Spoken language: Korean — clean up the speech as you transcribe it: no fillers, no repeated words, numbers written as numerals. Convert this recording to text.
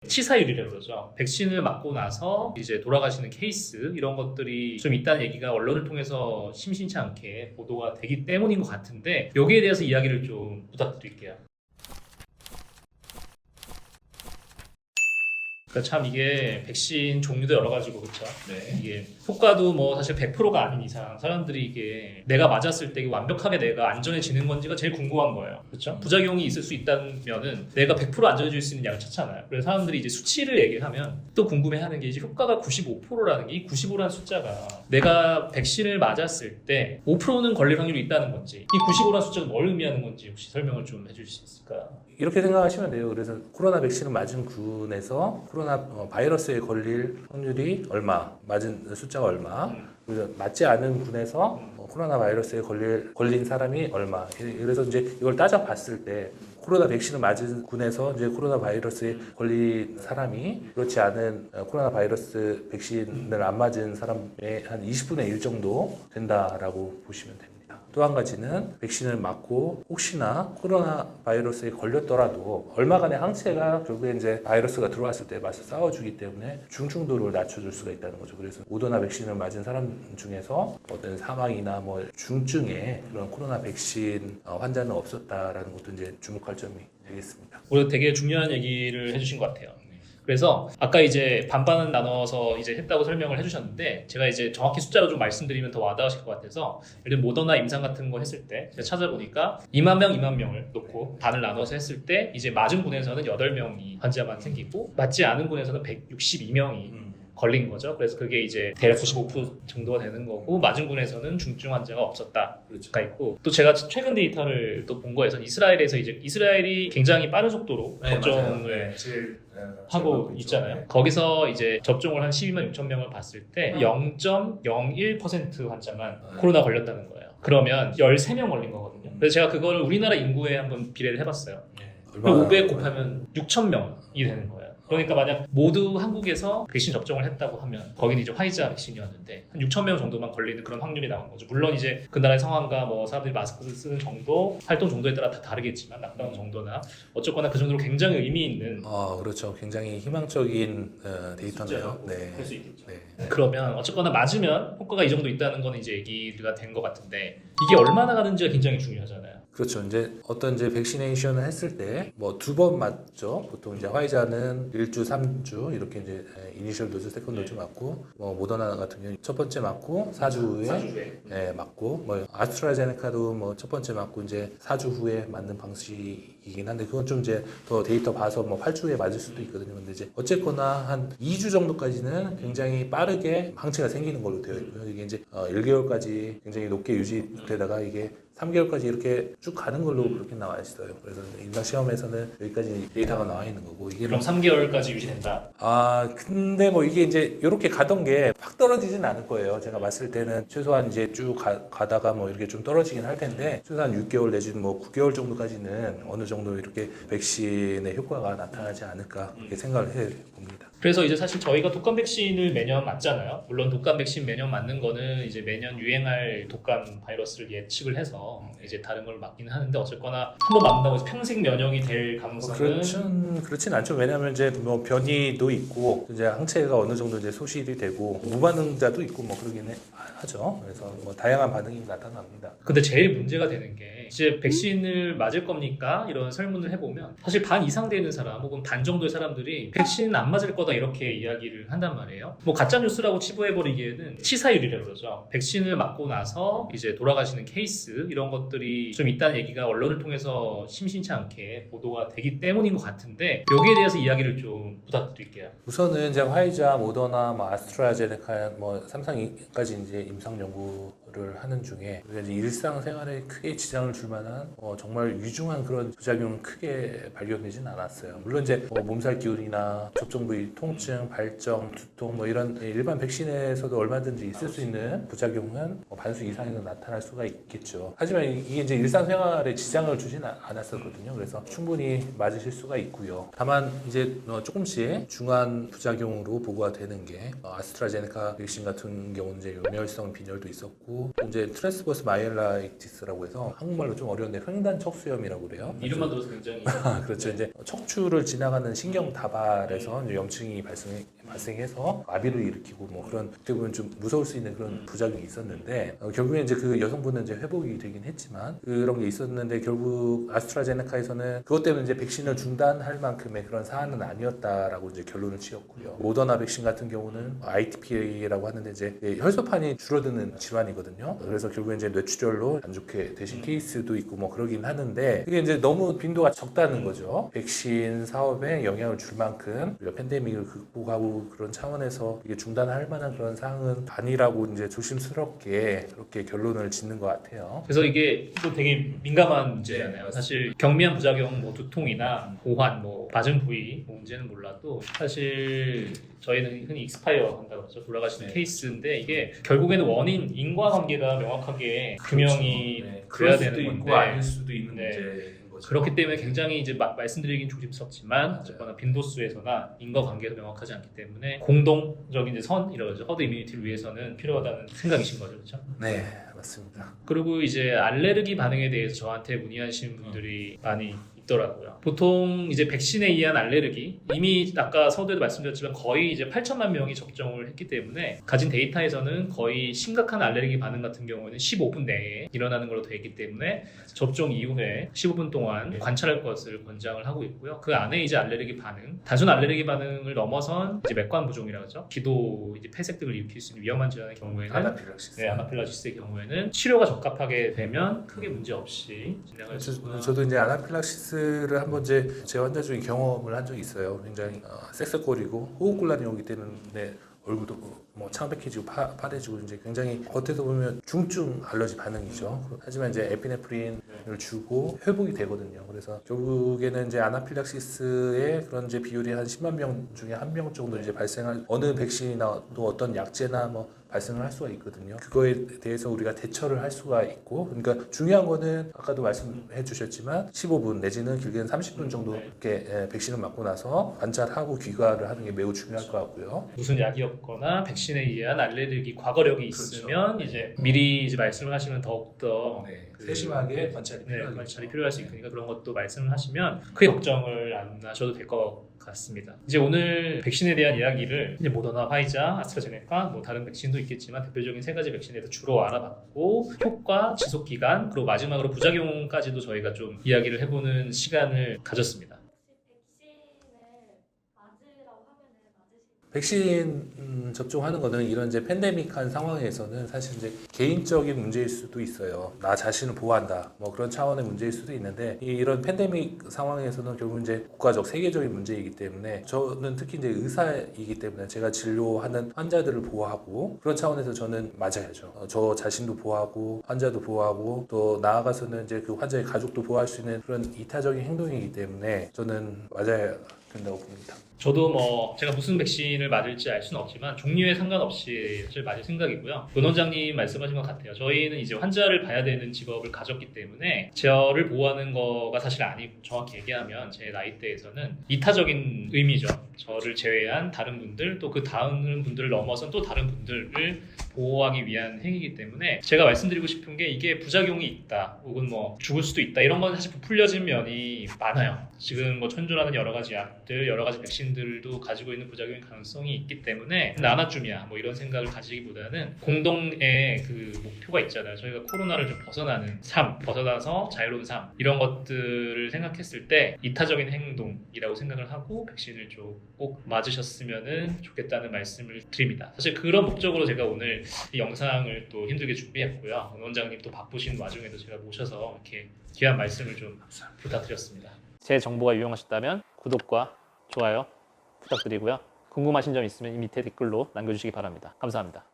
치사율이라고 그러죠. 백신을 맞고 나서 이제 돌아가시는 케이스 이런 것들이 좀 있다는 얘기가 언론을 통해서 심심치 않게 보도가 되기 때문인 것 같은데 여기에 대해서 이야기를 좀 부탁드릴게요. 그러니까 참 이게 백신 종류도 여러 가지고 그렇죠. 네. 이게 효과도 뭐 사실 100%가 아닌 이상 사람들이 이게 내가 맞았을 때 완벽하게 내가 안전해지는 건지가 제일 궁금한 거예요. 그렇죠? 부작용이 있을 수 있다면은 내가 100% 안전해질 수 있는 약을 찾잖아요. 그래서 사람들이 이제 수치를 얘기하면 또 궁금해하는 게 이제 효과가 95%라는 게 이 95라는 숫자가 내가 백신을 맞았을 때 5%는 걸릴 확률이 있다는 건지 이 95라는 숫자가 뭘 의미하는 건지 혹시 설명을 좀 해줄 수 있을까요? 이렇게 생각하시면 돼요. 그래서 코로나 백신을 맞은 군에서 코로나 바이러스에 걸릴 확률이 얼마, 맞은 숫자가 얼마, 그래서 맞지 않은 군에서 코로나 바이러스에 걸린 사람이 얼마. 그래서 이제 이걸 따져봤을 때 코로나 백신을 맞은 군에서 이제 코로나 바이러스에 걸린 사람이 그렇지 않은 코로나 바이러스 백신을 안 맞은 사람의 한 20분의 1 정도 된다라고 보시면 됩니다. 또 한 가지는 백신을 맞고 혹시나 코로나 바이러스에 걸렸더라도 얼마간의 항체가 결국에 이제 바이러스가 들어왔을 때 맞서 싸워주기 때문에 중증도를 낮춰줄 수가 있다는 거죠. 그래서 모더나 백신을 맞은 사람 중에서 어떤 사망이나 뭐 중증의 그런 코로나 백신 환자는 없었다라는 것도 이제 주목할 점이 되겠습니다. 오늘 되게 중요한 얘기를 해주신 것 같아요. 그래서 아까 이제 반반은 나눠서 이제 했다고 설명을 해주셨는데 제가 이제 정확히 숫자로 좀 말씀드리면 더 와닿으실 것 같아서 예를 들면 모더나 임상 같은 거 했을 때 제가 찾아보니까 2만 명을 놓고 반을 나눠서 했을 때 이제 맞은 군에서는 8명이 환자만 생기고 맞지 않은 군에서는 162명이 걸린 거죠. 그래서 그게 이제 대략 95% 정도가 되는 거고 맞은 군에서는 중증 환자가 없었다가 있고 또 제가 최근 데이터를 또 본 거에서 이스라엘에서 이제 이스라엘이 굉장히 빠른 속도로 접종을 하고 있잖아요. 네. 거기서 이제 접종을 한 12만 6천 명을 봤을 때 0.01% 환자만 코로나 걸렸다는 거예요. 그러면 13명 걸린 거거든요. 그래서 제가 그거를 우리나라 인구에 한번 비례를 해봤어요. 500 곱하면 6천 명이 되는 거예요. 그러니까 만약 모두 한국에서 백신 접종을 했다고 하면 거기는 이제 화이자 백신이었는데 한 6천 명 정도만 걸리는 그런 확률이 나온 거죠. 물론 이제 그 나라의 상황과 뭐 사람들이 마스크를 쓰는 정도, 활동 정도에 따라 다 다르겠지만 락다운 정도나 어쨌거나 그 정도로 굉장히 의미 있는 그렇죠. 굉장히 희망적인 데이터네요. 네. 할 수 있겠죠. 네. 그러면 어쨌거나 맞으면 효과가 이 정도 있다는 거는 이제 얘기가 된 것 같은데 이게 얼마나 가는지가 굉장히 중요하잖아요. 그렇죠. 이제 어떤 이제 백시네이션을 했을 때 뭐 2번 맞죠. 보통 이제 화이자는 1주, 3주 이렇게 이제 이니셜 도즈, 세컨 도즈 맞고 뭐 모더나 같은 경우는 첫 번째 맞고 4주 후에 네, 맞고 뭐 아스트라제네카도 뭐 첫 번째 맞고 이제 4주 후에 맞는 방식이긴 한데 그건 좀 이제 더 데이터 봐서 뭐 8주 후에 맞을 수도 있거든요. 근데 이제 어쨌거나 한 2주 정도까지는 굉장히 빠르게 항체가 생기는 걸로 되어 있고요. 이게 이제 1개월까지 굉장히 높게 유지되다가 이게 3개월까지 이렇게 쭉 가는 걸로 그렇게 나와 있어요. 그래서 임상 시험에서는 여기까지 데이터가 나와 있는 거고 이게 그럼 3개월까지 유지된다. 근데 뭐 이게 이제 이렇게 가던 게 확 떨어지진 않을 거예요. 제가 봤을 때는 최소한 이제 쭉 가다가 뭐 이렇게 좀 떨어지긴 할 텐데 최소한 6개월 내지는 뭐 9개월 정도까지는 어느 정도 이렇게 백신의 효과가 나타나지 않을까 그렇게 생각을 해 봅니다. 그래서 이제 사실 저희가 독감 백신을 매년 맞잖아요. 물론 독감 백신 매년 맞는 거는 이제 매년 유행할 독감 바이러스를 예측을 해서 이제 다른 걸 맞기는 하는데 어쨌거나 한 번 맞는다고 해서 평생 면역이 될 가능성은 그렇진 않죠. 왜냐하면 이제 뭐 변이도 있고 이제 항체가 어느 정도 이제 소실이 되고 무반응자도 있고 뭐 그러긴 하죠. 그래서 뭐 다양한 반응이 나타납니다. 근데 제일 문제가 되는 게 이제 백신을 맞을 겁니까? 이런 설문을 해보면 사실 반 이상 되는 사람 혹은 반 정도의 사람들이 백신 안 맞을 거다 이렇게 이야기를 한단 말이에요. 뭐 가짜뉴스라고 치부해버리기에는 치사율이라고 그러죠. 백신을 맞고 나서 이제 돌아가시는 케이스 이런 것들이 좀 있다는 얘기가 언론을 통해서 심심치 않게 보도가 되기 때문인 것 같은데 여기에 대해서 이야기를 좀 부탁드릴게요. 우선은 이제 화이자, 모더나, 뭐 아스트라제네카, 뭐 삼성까지 이제 임상 연구를 하는 중에 우리가 이제 일상생활에 크게 지장을 줄 만한 정말 위중한 그런 부작용은 크게 발견되진 않았어요. 물론 이제 몸살 기운이나 접종 부위 통증, 발정, 두통 뭐 이런 일반 백신에서도 얼마든지 있을 수 있는 부작용은 반수 이상에는 나타날 수가 있겠죠. 하지만 이게 이제 일상생활에 지장을 주진 않았었거든요. 그래서 충분히 맞으실 수가 있고요. 다만 이제 조금씩 중한 부작용으로 보고가 되는 게 아스트라제네카 백신 같은 경우는 이제 요멸성 빈혈도 있었고 있고 또 이제 트랜스버스 마이엘라이티스라고 해서 한국말로 좀 어려운데 횡단 척수염이라고 그래요. 이름만 들어서 굉장히 그렇죠. 이제 척추를 지나가는 신경 다발에서 이제 염증이 발생해서 마비를 일으키고 뭐 그런 어떻게 보면 좀 무서울 수 있는 그런 부작용이 있었는데 결국에 이제 그 여성분은 이제 회복이 되긴 했지만 그런 게 있었는데 결국 아스트라제네카에서는 그것 때문에 이제 백신을 중단할 만큼의 그런 사안은 아니었다라고 이제 결론을 지었고요. 모더나 백신 같은 경우는 ITP라고 하는데 이제 혈소판이 줄어드는 질환이거든요. 그래서 결국에 이제 뇌출혈로 안 좋게 되신 케이스도 있고 뭐 그러긴 하는데 그게 이제 너무 빈도가 적다는 거죠. 백신 사업에 영향을 줄 만큼 우리가 팬데믹을 극복하고 그런 차원에서 이게 중단할 만한 그런 사항은 아니라고 이제 조심스럽게 그렇게 결론을 짓는 것 같아요. 그래서 이게 또 되게 민감한 문제잖아요. 사실 경미한 부작용, 뭐 두통이나 고환, 뭐 맞은 부위 뭐 문제는 몰라도 사실 저희는 흔히 익스파이어 한다고 하죠. 돌아가시는 케이스인데 이게 결국에는 원인 인과관계가 명확하게 규명이 돼야 그럴 수도 되는 있고 건데 아닐 수도 있는 네. 문제인 거죠. 그렇기 때문에 굉장히 이제 말씀드리긴 조심스럽지만 맞아요. 어쨌거나 빈도수에서나 인과관계가 명확하지 않기 때문에 공동적인 이제 이라고 하죠. 허드 이뮤니티를 위해서는 필요하다는 생각이신 거죠, 그렇죠? 네, 맞습니다. 그리고 이제 알레르기 반응에 대해서 저한테 문의하시는 분들이 많이 있더라고요. 보통 이제 백신에 의한 알레르기 이미 아까 서두에도 말씀드렸지만 거의 이제 8천만 명이 접종을 했기 때문에 가진 데이터에서는 거의 심각한 알레르기 반응 같은 경우에는 15분 내에 일어나는 걸로 되어 있기 때문에 접종 이후에 15분 동안 관찰할 것을 권장을 하고 있고요. 그 안에 이제 알레르기 반응, 단순 알레르기 반응을 넘어선 이제 맥관 부종이라고 하죠. 기도 이제 폐색 등을 일으킬 수 있는 위험한 질환의 경우에는 아나필락시스. 네, 아나필락시스의 경우에는 치료가 적합하게 되면 크게 문제 없이 진행할 수 있고요. 저도 이제 아나필락시스를 한번 제 환자 중에 경험을 한 적이 있어요. 굉장히 쌕쌕거리고 호흡곤란이 오기 때문에 얼굴도 뭐 창백해지고 파래지고 이제 굉장히 겉에서 보면 중증 알러지 반응이죠. 하지만 이제 에피네프린을 주고 회복이 되거든요. 그래서 결국에는 이제 아나필락시스의 그런 이제 비율이 한 10만 명 중에 1명 정도 이제 발생할 어느 백신이나 또 어떤 약제나 뭐 발생을 할 수가 있거든요. 그거에 대해서 우리가 대처를 할 수가 있고, 그러니까 중요한 거는 아까도 말씀해 주셨지만 15분 내지는 길게는 30분 정도 이렇게 백신을 맞고 나서 관찰하고 귀가를 하는 게 매우 중요할 것 같고요. 무슨 약이었거나 백신에 의한 알레르기 과거력이 있으면 이제 미리 이제 말씀을 하시면 더욱더 세심하게 관찰이 관찰이 필요할 수 있으니까 그런 것도 말씀을 하시면 크게 걱정을 안 하셔도 될 것 같습니다. 이제 오늘 백신에 대한 이야기를 이제 모더나, 화이자, 아스트라제네카, 뭐 다른 백신도 있겠지만 대표적인 세 가지 백신에 대해서 주로 알아봤고 효과, 지속 기간, 그리고 마지막으로 부작용까지도 저희가 좀 이야기를 해보는 시간을 가졌습니다. 백신 접종하는 거는 이런 이제 팬데믹한 상황에서는 사실 이제 개인적인 문제일 수도 있어요. 나 자신을 보호한다. 뭐 그런 차원의 문제일 수도 있는데 이런 팬데믹 상황에서는 결국 이제 국가적 세계적인 문제이기 때문에 저는 특히 이제 의사이기 때문에 제가 진료하는 환자들을 보호하고 그런 차원에서 저는 맞아야죠. 저 자신도 보호하고 환자도 보호하고 또 나아가서는 이제 그 환자의 가족도 보호할 수 있는 그런 이타적인 행동이기 때문에 저는 맞아야 된다고 봅니다. 저도 뭐 제가 무슨 백신을 맞을지 알 수는 없지만 종류에 상관없이 사실 맞을 생각이고요. 문 원장님 말씀하신 것 같아요. 저희는 이제 환자를 봐야 되는 직업을 가졌기 때문에 저를 보호하는 거가 사실 아니고 정확히 얘기하면 제 나이대에서는 이타적인 의미죠. 저를 제외한 다른 분들 또 그 다음 분들을 넘어선 또 다른 분들을 보호하기 위한 행위이기 때문에 제가 말씀드리고 싶은 게 이게 부작용이 있다 혹은 뭐 죽을 수도 있다 이런 건 사실 부풀려진 면이 많아요. 지금 뭐 천조라는 여러 가지 약들, 여러 가지 백신들도 가지고 있는 부작용의 가능성이 있기 때문에 나나쯤이야 뭐 이런 생각을 가지기보다는 공동의 그 목표가 있잖아요. 저희가 코로나를 좀 벗어나는 삶, 벗어나서 자유로운 삶 이런 것들을 생각했을 때 이타적인 행동이라고 생각을 하고 백신을 좀 꼭 맞으셨으면 좋겠다는 말씀을 드립니다. 사실 그런 목적으로 제가 오늘 이 영상을 또 힘들게 준비했고요. 원장님 또 바쁘신 와중에도 제가 모셔서 이렇게 귀한 말씀을 좀 부탁드렸습니다. 제 정보가 유용하셨다면 구독과 좋아요 부탁드리고요. 궁금하신 점 있으면 이 밑에 댓글로 남겨주시기 바랍니다. 감사합니다.